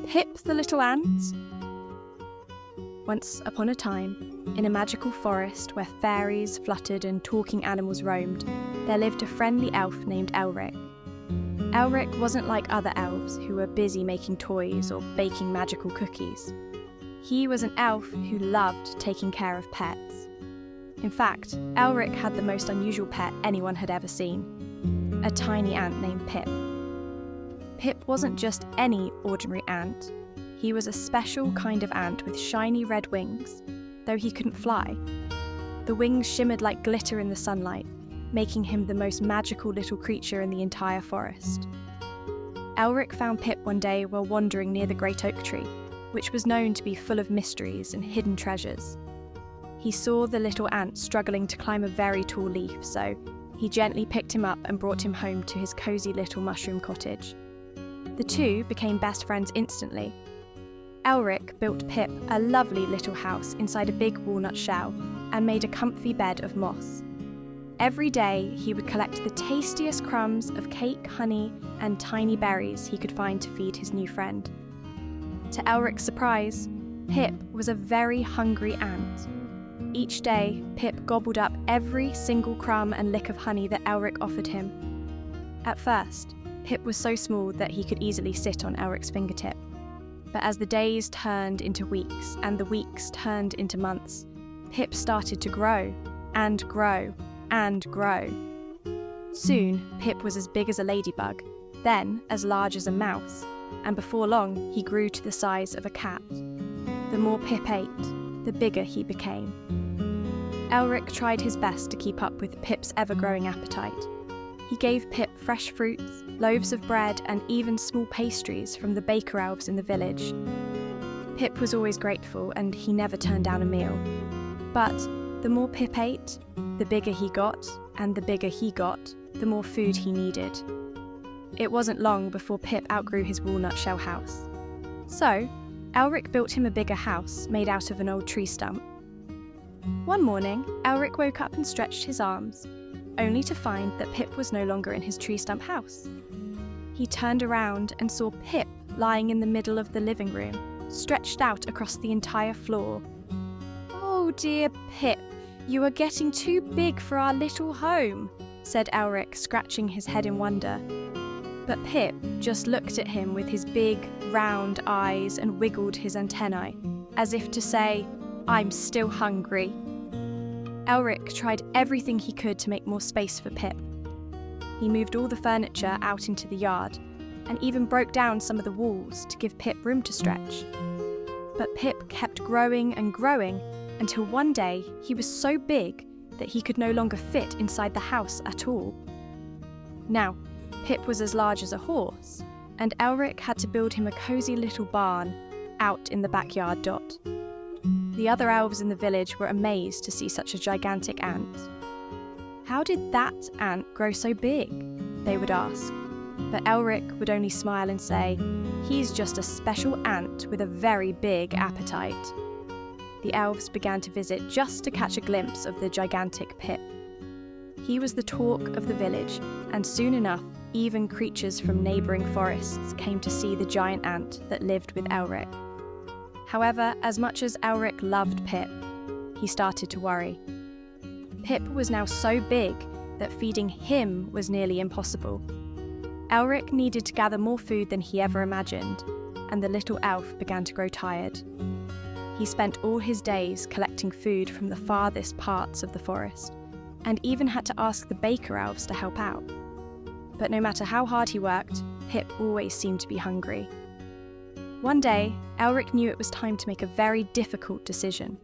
Pip the little ant? Once upon a time, in a magical forest where fairies fluttered and talking animals roamed, there lived a friendly elf named Elric. Elric wasn't like other elves who were busy making toys or baking magical cookies. He was an elf who loved taking care of pets. In fact, Elric had the most unusual pet anyone had ever seen, a tiny ant named Pip. Pip wasn't just any ordinary ant. He was a special kind of ant with shiny red wings, though he couldn't fly. The wings shimmered like glitter in the sunlight, making him the most magical little creature in the entire forest. Elric found Pip one day while wandering near the great oak tree, which was known to be full of mysteries and hidden treasures. He saw the little ant struggling to climb a very tall leaf, so he gently picked him up and brought him home to his cozy little mushroom cottage. The two became best friends instantly. Elric built Pip a lovely little house inside a big walnut shell and made a comfy bed of moss. Every day he would collect the tastiest crumbs of cake, honey, and tiny berries he could find to feed his new friend. To Elric's surprise, Pip was a very hungry ant. Each day, Pip gobbled up every single crumb and lick of honey that Elric offered him. At first, Pip was so small that he could easily sit on Elric's fingertip. But as the days turned into weeks and the weeks turned into months, Pip started to grow and grow and grow. Soon, Pip was as big as a ladybug, then as large as a mouse, and before long he grew to the size of a cat. The more Pip ate, the bigger he became. Elric tried his best to keep up with Pip's ever-growing appetite. He gave Pip fresh fruits, loaves of bread, and even small pastries from the baker elves in the village. Pip was always grateful, and he never turned down a meal. But the more Pip ate, the bigger he got, and the bigger he got, the more food he needed. It wasn't long before Pip outgrew his walnut shell house. So, Elric built him a bigger house made out of an old tree stump. One morning, Elric woke up and stretched his arms, only to find that Pip was no longer in his tree stump house. He turned around and saw Pip lying in the middle of the living room, stretched out across the entire floor. "Oh dear Pip, you are getting too big for our little home," said Elric, scratching his head in wonder. But Pip just looked at him with his big, round eyes and wiggled his antennae, as if to say, "I'm still hungry." Elric tried everything he could to make more space for Pip. He moved all the furniture out into the yard, and even broke down some of the walls to give Pip room to stretch. But Pip kept growing and growing until one day he was so big that he could no longer fit inside the house at all. Now, Pip was as large as a horse, and Elric had to build him a cozy little barn out in the backyard dot. The other elves in the village were amazed to see such a gigantic ant. "How did that ant grow so big?" they would ask. But Elric would only smile and say, "He's just a special ant with a very big appetite." The elves began to visit just to catch a glimpse of the gigantic Pip. He was the talk of the village, and soon enough, even creatures from neighbouring forests came to see the giant ant that lived with Elric. However, as much as Elric loved Pip, he started to worry. Pip was now so big that feeding him was nearly impossible. Elric needed to gather more food than he ever imagined, and the little elf began to grow tired. He spent all his days collecting food from the farthest parts of the forest, and even had to ask the baker elves to help out. But no matter how hard he worked, Pip always seemed to be hungry. One day, Elric knew it was time to make a very difficult decision.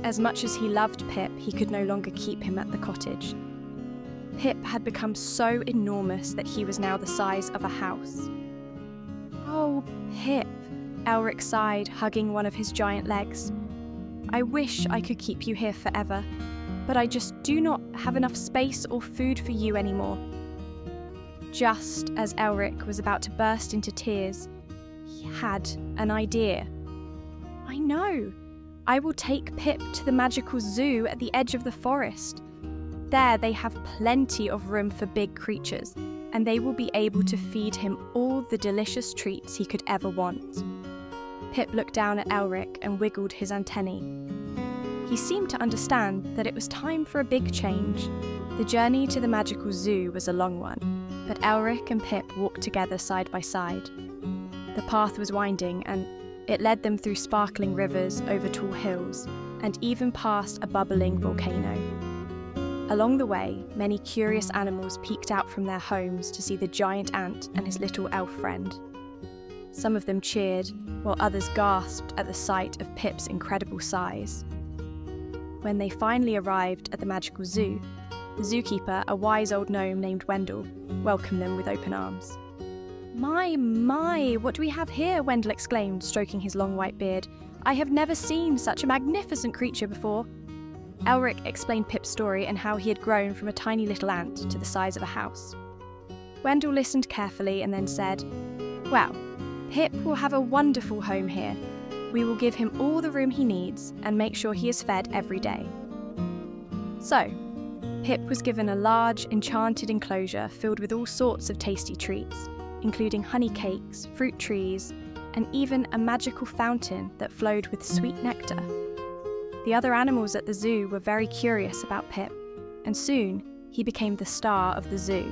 As much as he loved Pip, he could no longer keep him at the cottage. Pip had become so enormous that he was now the size of a house. "Oh, Pip," Elric sighed, hugging one of his giant legs. "I wish I could keep you here forever, but I just do not have enough space or food for you anymore." Just as Elric was about to burst into tears, he had an idea. "I know! I will take Pip to the magical zoo at the edge of the forest. There they have plenty of room for big creatures, and they will be able to feed him all the delicious treats he could ever want." Pip looked down at Elric and wiggled his antennae. He seemed to understand that it was time for a big change. The journey to the magical zoo was a long one, but Elric and Pip walked together side by side. The path was winding, and it led them through sparkling rivers, over tall hills, and even past a bubbling volcano. Along the way, many curious animals peeked out from their homes to see the giant ant and his little elf friend. Some of them cheered, while others gasped at the sight of Pip's incredible size. When they finally arrived at the magical zoo, the zookeeper, a wise old gnome named Wendell, welcomed them with open arms. My, what do we have here?" Wendell exclaimed, stroking his long white beard. "I have never seen such a magnificent creature before." Elric explained Pip's story and how he had grown from a tiny little ant to the size of a house. Wendell listened carefully and then said, "Well, Pip will have a wonderful home here. We will give him all the room he needs and make sure he is fed every day." So, Pip was given a large, enchanted enclosure filled with all sorts of tasty treats, including honey cakes, fruit trees, and even a magical fountain that flowed with sweet nectar. The other animals at the zoo were very curious about Pip, and soon he became the star of the zoo.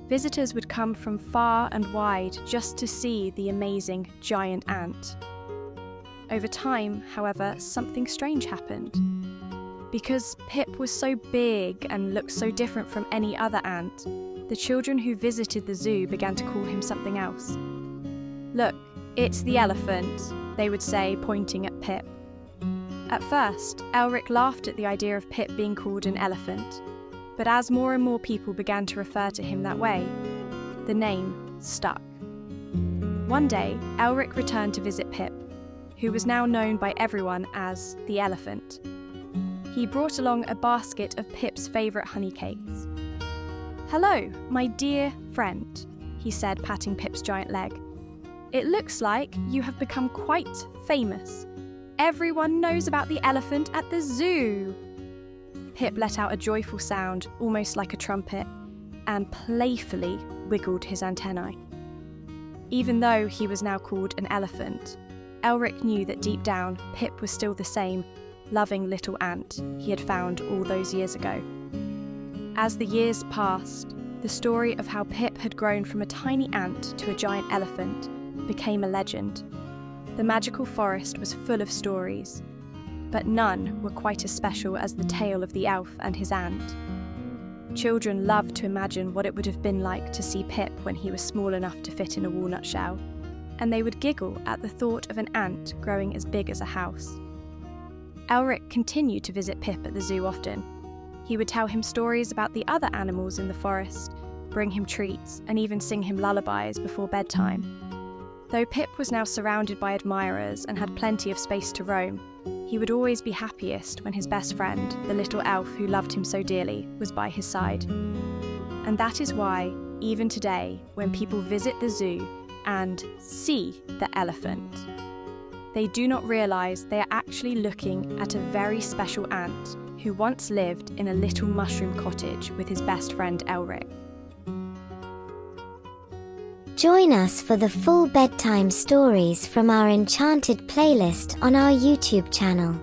Visitors would come from far and wide just to see the amazing giant ant. Over time, however, something strange happened. Because Pip was so big and looked so different from any other ant, the children who visited the zoo began to call him something else. "Look, it's the elephant," they would say, pointing at Pip. At first, Elric laughed at the idea of Pip being called an elephant, but as more and more people began to refer to him that way, the name stuck. One day, Elric returned to visit Pip, who was now known by everyone as the elephant. He brought along a basket of Pip's favourite honey cakes. "Hello, my dear friend," he said, patting Pip's giant leg. "It looks like you have become quite famous. Everyone knows about the elephant at the zoo." Pip let out a joyful sound, almost like a trumpet, and playfully wiggled his antennae. Even though he was now called an elephant, Elric knew that deep down, Pip was still the same loving little ant he had found all those years ago. As the years passed, the story of how Pip had grown from a tiny ant to a giant elephant became a legend. The magical forest was full of stories, but none were quite as special as the tale of the elf and his ant. Children loved to imagine what it would have been like to see Pip when he was small enough to fit in a walnut shell, and they would giggle at the thought of an ant growing as big as a house. Elric continued to visit Pip at the zoo often. He would tell him stories about the other animals in the forest, bring him treats, and even sing him lullabies before bedtime. Though Pip was now surrounded by admirers and had plenty of space to roam, he would always be happiest when his best friend, the little elf who loved him so dearly, was by his side. And that is why, even today, when people visit the zoo and see the elephant, they do not realise they are actually looking at a very special ant who once lived in a little mushroom cottage with his best friend Elric. Join us for the full bedtime stories from our enchanted playlist on our YouTube channel.